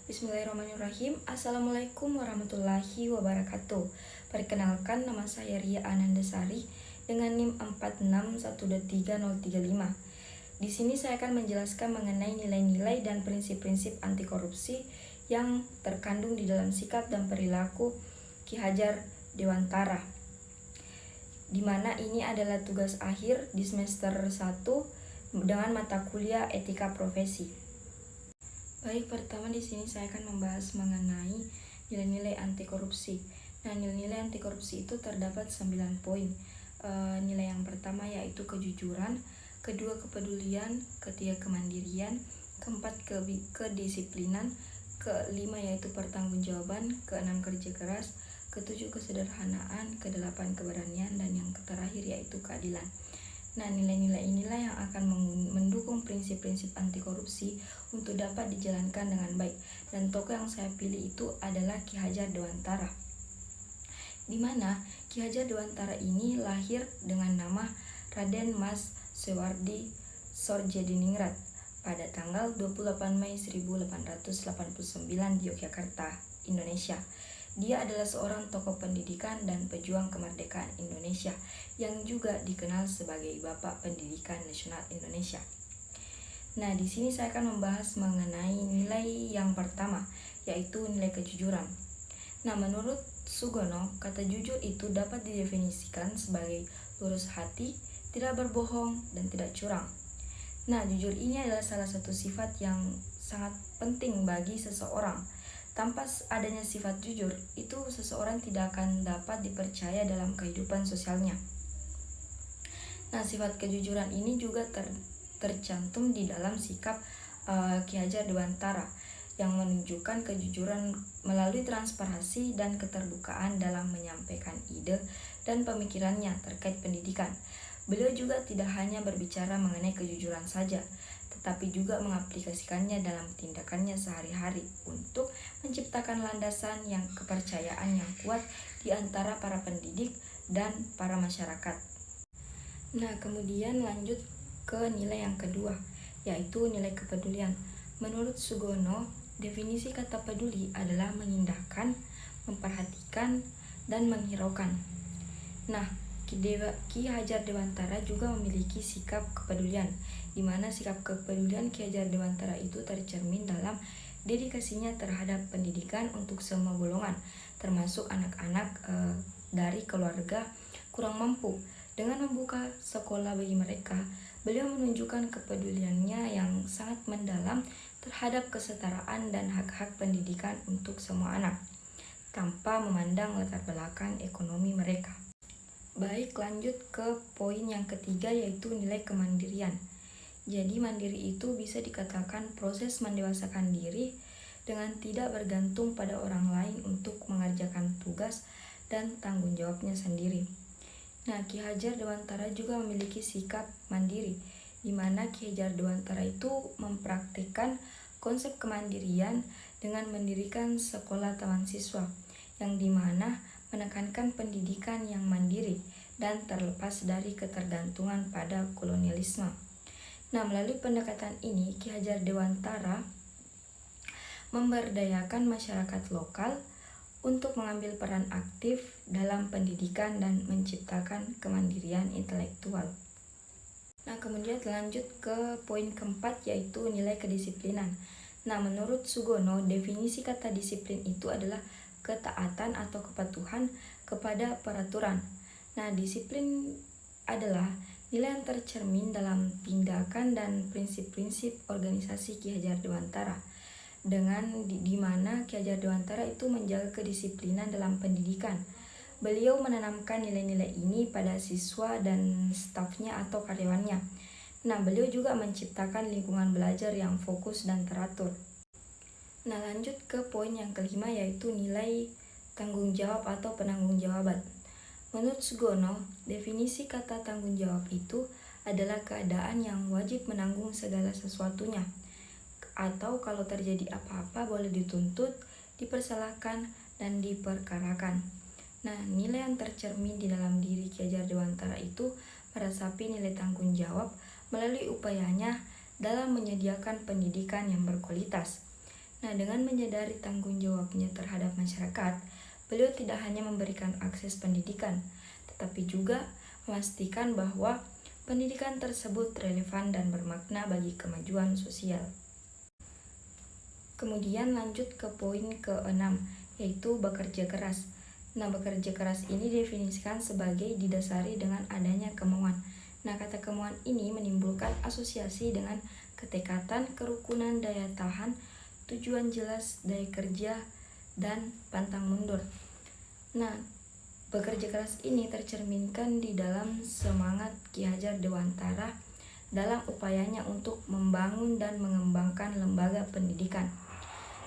Bismillahirrahmanirrahim. Assalamualaikum warahmatullahi wabarakatuh. Perkenalkan, nama saya Ria Anandasari dengan NIM 4612335. Di sini saya akan menjelaskan mengenai nilai-nilai dan prinsip-prinsip anti korupsi yang terkandung di dalam sikap dan perilaku Ki Hajar Dewantara, di mana ini adalah tugas akhir di semester 1 dengan mata kuliah Etika Profesi. Baik, pertama di sini saya akan membahas mengenai nilai-nilai anti korupsi. Nah, nilai-nilai anti korupsi itu terdapat 9 poin. Nilai yang pertama yaitu kejujuran, kedua kepedulian, ketiga kemandirian, keempat kedisiplinan, kelima yaitu pertanggungjawaban, keenam kerja keras, ketujuh kesederhanaan, kedelapan keberanian, dan yang terakhir yaitu keadilan. Nah, nilai-nilai inilah yang akan mendukung prinsip-prinsip anti korupsi untuk dapat dijalankan dengan baik. Dan tokoh yang saya pilih itu adalah Ki Hajar Dewantara, di mana Ki Hajar Dewantara ini lahir dengan nama Raden Mas Sewardi Sorjadiningrat pada tanggal 28 Mei 1889 di Yogyakarta, Indonesia. Dia adalah seorang tokoh pendidikan dan pejuang kemerdekaan Indonesia yang juga dikenal sebagai Bapak Pendidikan Nasional Indonesia. Nah, di sini saya akan membahas mengenai nilai yang pertama, yaitu nilai kejujuran. Nah, menurut Sugono, kata jujur itu dapat didefinisikan sebagai lurus hati, tidak berbohong, dan tidak curang. Nah, jujur ini adalah salah satu sifat yang sangat penting bagi seseorang. Tanpa adanya sifat jujur, itu seseorang tidak akan dapat dipercaya dalam kehidupan sosialnya. Nah, sifat kejujuran ini juga tercantum di dalam sikap Ki Hajar Dewantara yang menunjukkan kejujuran melalui transparansi dan keterbukaan dalam menyampaikan ide dan pemikirannya terkait pendidikan. Beliau juga tidak hanya berbicara mengenai kejujuran saja, tetapi juga mengaplikasikannya dalam tindakannya sehari-hari untuk menciptakan landasan yang kepercayaan yang kuat di antara para pendidik dan para masyarakat. Nah, kemudian lanjut ke nilai yang kedua, yaitu nilai kepedulian. Menurut Sugono, definisi kata peduli adalah mengindahkan, memperhatikan, dan menghiraukan. Nah, Ki Hajar Dewantara juga memiliki sikap kepedulian, di mana sikap kepedulian Ki Hajar Dewantara itu tercermin dalam dedikasinya terhadap pendidikan untuk semua golongan, termasuk anak-anak dari keluarga kurang mampu. Dengan membuka sekolah bagi mereka, beliau menunjukkan kepeduliannya yang sangat mendalam terhadap kesetaraan dan hak-hak pendidikan untuk semua anak, tanpa memandang latar belakang ekonomi mereka. Baik, lanjut ke poin yang ketiga, yaitu nilai kemandirian. Jadi, mandiri itu bisa dikatakan proses mendewasakan diri dengan tidak bergantung pada orang lain untuk mengerjakan tugas dan tanggung jawabnya sendiri. Nah, Ki Hajar Dewantara juga memiliki sikap mandiri, di mana Ki Hajar Dewantara itu mempraktikkan konsep kemandirian dengan mendirikan sekolah taman siswa, yang dimana menekankan pendidikan yang mandiri dan terlepas dari ketergantungan pada kolonialisme. Nah, melalui pendekatan ini, Ki Hajar Dewantara memberdayakan masyarakat lokal untuk mengambil peran aktif dalam pendidikan dan menciptakan kemandirian intelektual. Nah, kemudian lanjut ke poin keempat, yaitu nilai kedisiplinan. Nah, menurut Sugono, definisi kata disiplin itu adalah ketaatan atau kepatuhan kepada peraturan. Nah, disiplin adalah nilai yang tercermin dalam tindakan dan prinsip-prinsip organisasi Ki Hajar Dewantara, dengan di mana Ki Hajar Dewantara itu menjaga kedisiplinan dalam pendidikan. Beliau menanamkan nilai-nilai ini pada siswa dan stafnya atau karyawannya. Nah, beliau juga menciptakan lingkungan belajar yang fokus dan teratur. Nah, lanjut ke poin yang kelima, yaitu nilai tanggung jawab atau penanggung-jawaban. Menurut Sugono, definisi kata tanggung jawab itu adalah keadaan yang wajib menanggung segala sesuatunya, atau kalau terjadi apa-apa boleh dituntut, dipersalahkan, dan diperkarakan. Nah, nilai yang tercermin di dalam diri Ki Hajar Dewantara itu meresapi nilai tanggung jawab melalui upayanya dalam menyediakan pendidikan yang berkualitas. Nah, dengan menyadari tanggung jawabnya terhadap masyarakat, beliau tidak hanya memberikan akses pendidikan, tetapi juga memastikan bahwa pendidikan tersebut relevan dan bermakna bagi kemajuan sosial. Kemudian lanjut ke poin ke-6, yaitu bekerja keras. Nah, bekerja keras ini definisikan sebagai didasari dengan adanya kemauan. Nah, kata kemauan ini menimbulkan asosiasi dengan ketekatan, kerukunan, daya tahan, tujuan jelas, daya kerja, dan pantang mundur. Nah, bekerja keras ini tercerminkan di dalam semangat Ki Hajar Dewantara dalam upayanya untuk membangun dan mengembangkan lembaga pendidikan.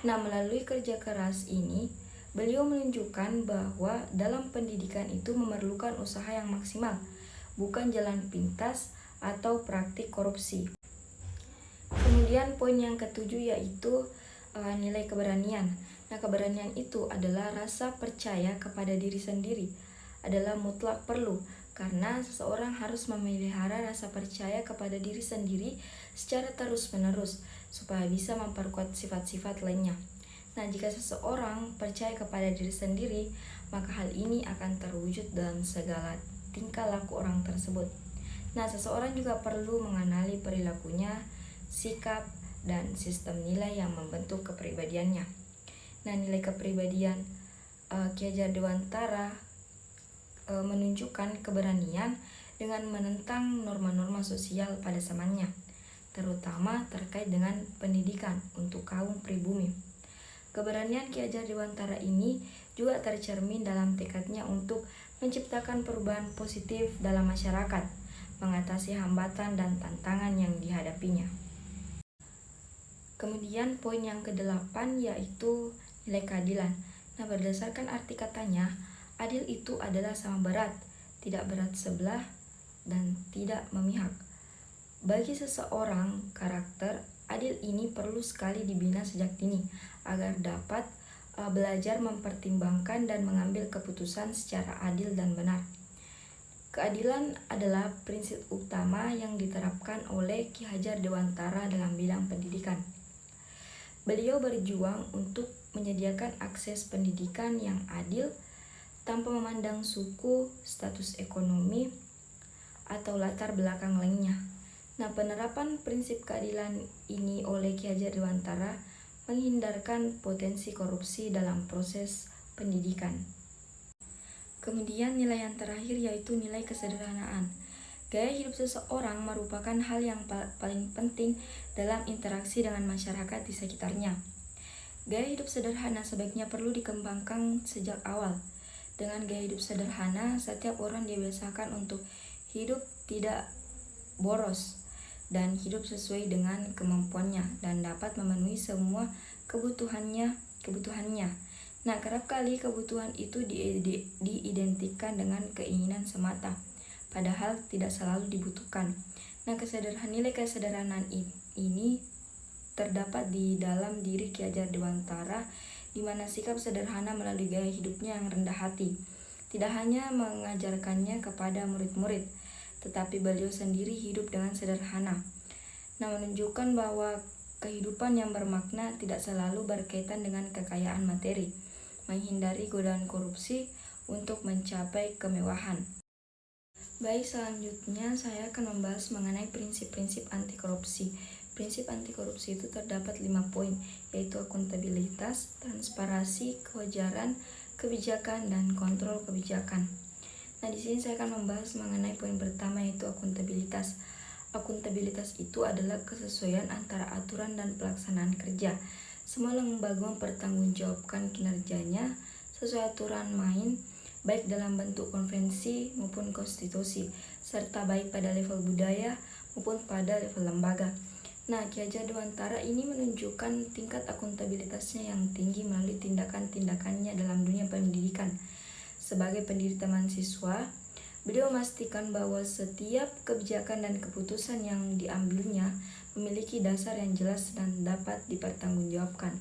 Nah, melalui kerja keras ini, beliau menunjukkan bahwa dalam pendidikan itu memerlukan usaha yang maksimal, bukan jalan pintas atau praktik korupsi. Kemudian poin yang ketujuh yaitu nilai keberanian. Nah, keberanian itu adalah rasa percaya kepada diri sendiri, adalah mutlak perlu, karena seseorang harus memelihara rasa percaya kepada diri sendiri secara terus-menerus, supaya bisa memperkuat sifat-sifat lainnya. Nah, jika seseorang percaya kepada diri sendiri, maka hal ini akan terwujud dalam segala tingkah laku orang tersebut. Nah, seseorang juga perlu mengenali perilakunya, sikap, dan sistem nilai yang membentuk kepribadiannya. Nah, nilai kepribadian Ki Hajar Dewantara menunjukkan keberanian dengan menentang norma-norma sosial pada zamannya, terutama terkait dengan pendidikan untuk kaum pribumi. Keberanian Ki Hajar Dewantara ini juga tercermin dalam tekadnya untuk menciptakan perubahan positif dalam masyarakat, mengatasi hambatan dan tantangan yang dihadapinya. Kemudian poin yang ke-8 yaitu nilai keadilan. Nah, berdasarkan arti katanya, adil itu adalah sama berat, tidak berat sebelah, dan tidak memihak. Bagi seseorang, karakter adil ini perlu sekali dibina sejak dini agar dapat belajar mempertimbangkan dan mengambil keputusan secara adil dan benar. Keadilan adalah prinsip utama yang diterapkan oleh Ki Hajar Dewantara dalam bidang pendidikan. Beliau berjuang untuk menyediakan akses pendidikan yang adil tanpa memandang suku, status ekonomi, atau latar belakang lainnya. Nah, penerapan prinsip keadilan ini oleh Ki Hajar Dewantara menghindarkan potensi korupsi dalam proses pendidikan. Kemudian nilai yang terakhir yaitu nilai kesederhanaan. Gaya hidup seseorang merupakan hal yang paling penting dalam interaksi dengan masyarakat di sekitarnya. Gaya hidup sederhana sebaiknya perlu dikembangkan sejak awal. Dengan gaya hidup sederhana, setiap orang dibiasakan untuk hidup tidak boros dan hidup sesuai dengan kemampuannya dan dapat memenuhi semua kebutuhannya. Nah, kerap kali kebutuhan itu diidentikan dengan keinginan semata, padahal tidak selalu dibutuhkan. Nah, nilai kesederhanaan ini terdapat di dalam diri Ki Hajar Dewantara, di mana sikap sederhana melalui gaya hidupnya yang rendah hati tidak hanya mengajarkannya kepada murid-murid, tetapi beliau sendiri hidup dengan sederhana. Nah, menunjukkan bahwa kehidupan yang bermakna tidak selalu berkaitan dengan kekayaan materi, menghindari godaan korupsi untuk mencapai kemewahan. Baik, selanjutnya saya akan membahas mengenai prinsip-prinsip anti korupsi. Prinsip anti korupsi itu terdapat 5 poin, yaitu akuntabilitas, transparansi, kewajaran, kebijakan, dan kontrol kebijakan. Nah, di sini saya akan membahas mengenai poin pertama yaitu akuntabilitas. Akuntabilitas itu adalah kesesuaian antara aturan dan pelaksanaan kerja. Semua lembaga mempertanggungjawabkan kinerjanya sesuai aturan main, baik dalam bentuk konvensi maupun konstitusi, serta baik pada level budaya maupun pada level lembaga. Nah, Ki Hajar Dewantara ini menunjukkan tingkat akuntabilitasnya yang tinggi melalui tindakan-tindakannya dalam dunia pendidikan. Sebagai pendiri Taman Siswa, beliau memastikan bahwa setiap kebijakan dan keputusan yang diambilnya memiliki dasar yang jelas dan dapat dipertanggungjawabkan.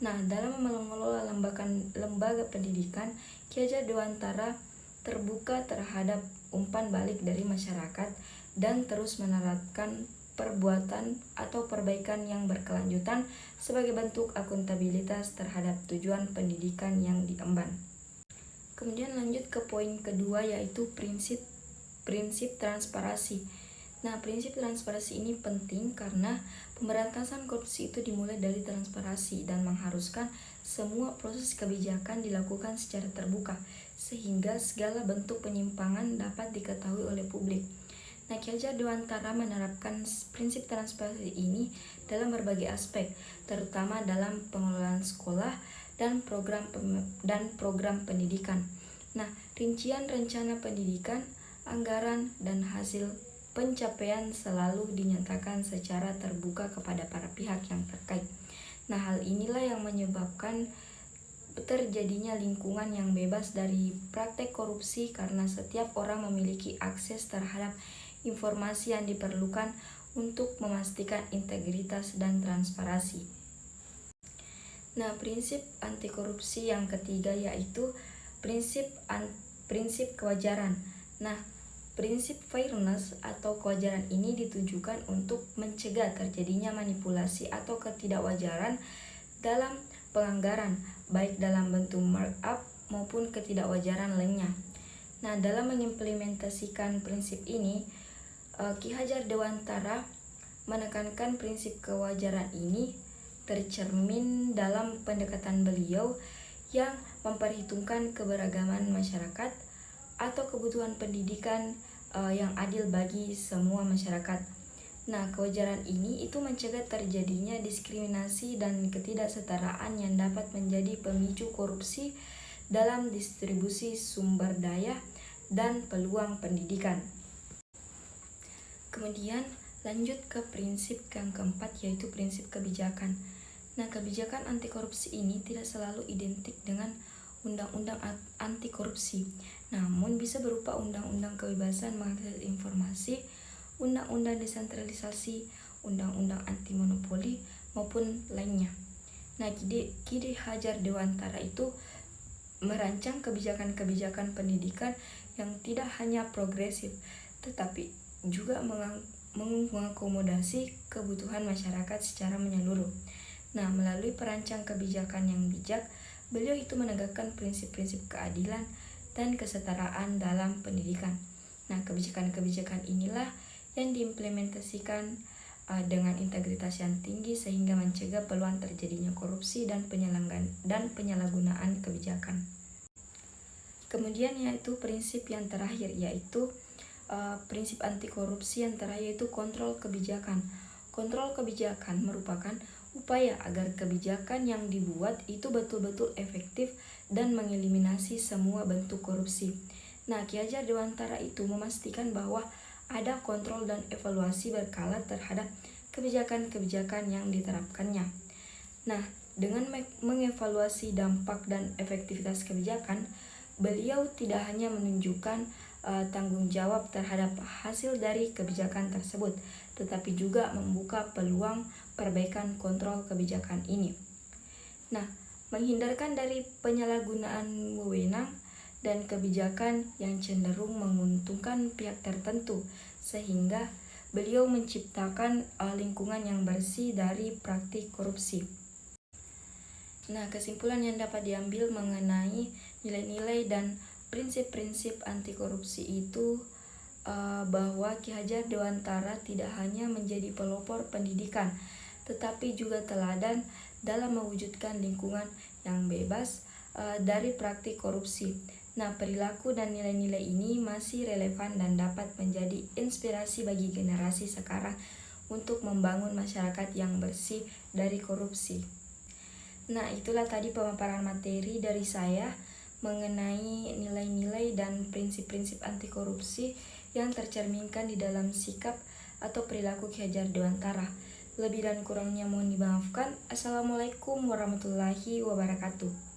Nah, dalam mengelola lembaga pendidikan, Ki Hajar Dewantara terbuka terhadap umpan balik dari masyarakat dan terus menerapkan perbuatan atau perbaikan yang berkelanjutan sebagai bentuk akuntabilitas terhadap tujuan pendidikan yang diemban. Kemudian lanjut ke poin kedua, yaitu prinsip transparansi. Nah, prinsip transparansi ini penting karena pemberantasan korupsi itu dimulai dari transparansi dan mengharuskan semua proses kebijakan dilakukan secara terbuka sehingga segala bentuk penyimpangan dapat diketahui oleh publik. Nah, Ki Hajar Dewantara menerapkan prinsip transparansi ini dalam berbagai aspek, terutama dalam pengelolaan sekolah dan program pendidikan. Nah, rincian rencana pendidikan, anggaran, dan hasil pencapaian selalu dinyatakan secara terbuka kepada para pihak yang terkait. Nah, hal inilah yang menyebabkan terjadinya lingkungan yang bebas dari praktek korupsi karena setiap orang memiliki akses terhadap informasi yang diperlukan untuk memastikan integritas dan transparansi. Nah, prinsip anti korupsi yang ketiga yaitu prinsip kewajaran. Nah, prinsip fairness atau kewajaran ini ditujukan untuk mencegah terjadinya manipulasi atau ketidakwajaran dalam penganggaran, baik dalam bentuk markup maupun ketidakwajaran lainnya. Nah, dalam mengimplementasikan prinsip ini, Ki Hajar Dewantara menekankan prinsip kewajaran ini tercermin dalam pendekatan beliau yang memperhitungkan keberagaman masyarakat atau kebutuhan pendidikan yang adil bagi semua masyarakat. Nah, kewajaran ini itu mencegah terjadinya diskriminasi dan ketidaksetaraan yang dapat menjadi pemicu korupsi dalam distribusi sumber daya dan peluang pendidikan. Kemudian lanjut ke prinsip yang keempat, yaitu prinsip kebijakan. Nah, kebijakan anti korupsi ini tidak selalu identik dengan undang-undang anti korupsi, namun bisa berupa undang-undang kebebasan mengakses informasi, undang-undang desentralisasi, undang-undang anti monopoli, maupun lainnya. Nah, Ki Hajar Dewantara itu merancang kebijakan-kebijakan pendidikan yang tidak hanya progresif, tetapi juga mengakomodasi kebutuhan masyarakat secara menyeluruh. Nah, melalui perancang kebijakan yang bijak, beliau itu menegakkan prinsip-prinsip keadilan dan kesetaraan dalam pendidikan. Nah, kebijakan-kebijakan inilah yang diimplementasikan dengan integritas yang tinggi sehingga mencegah peluang terjadinya korupsi dan penyalahgunaan kebijakan. Kemudian yaitu prinsip yang terakhir, yaitu prinsip anti korupsi yang terakhir, yaitu kontrol kebijakan. Kontrol kebijakan merupakan upaya agar kebijakan yang dibuat itu betul-betul efektif dan mengeliminasi semua bentuk korupsi. Nah, Ki Hajar Dewantara itu memastikan bahwa ada kontrol dan evaluasi berkala terhadap kebijakan-kebijakan yang diterapkannya. Nah, dengan mengevaluasi dampak dan efektivitas kebijakan, beliau tidak hanya menunjukkan tanggung jawab terhadap hasil dari kebijakan tersebut, tetapi juga membuka peluang perbaikan kontrol kebijakan ini. Nah, menghindarkan dari penyalahgunaan wewenang dan kebijakan yang cenderung menguntungkan pihak tertentu, sehingga beliau menciptakan lingkungan yang bersih dari praktik korupsi. Nah, kesimpulan yang dapat diambil mengenai nilai-nilai dan prinsip-prinsip anti korupsi itu bahwa Ki Hajar Dewantara tidak hanya menjadi pelopor pendidikan, tetapi juga teladan dalam mewujudkan lingkungan yang bebas dari praktik korupsi. Nah, perilaku dan nilai-nilai ini masih relevan dan dapat menjadi inspirasi bagi generasi sekarang untuk membangun masyarakat yang bersih dari korupsi. Nah, itulah tadi pemaparan materi dari saya mengenai nilai-nilai dan prinsip-prinsip anti korupsi yang tercerminkan di dalam sikap atau perilaku Ki Hajar Dewantara. Lebih dan kurangnya mohon dimaafkan. Assalamualaikum warahmatullahi wabarakatuh.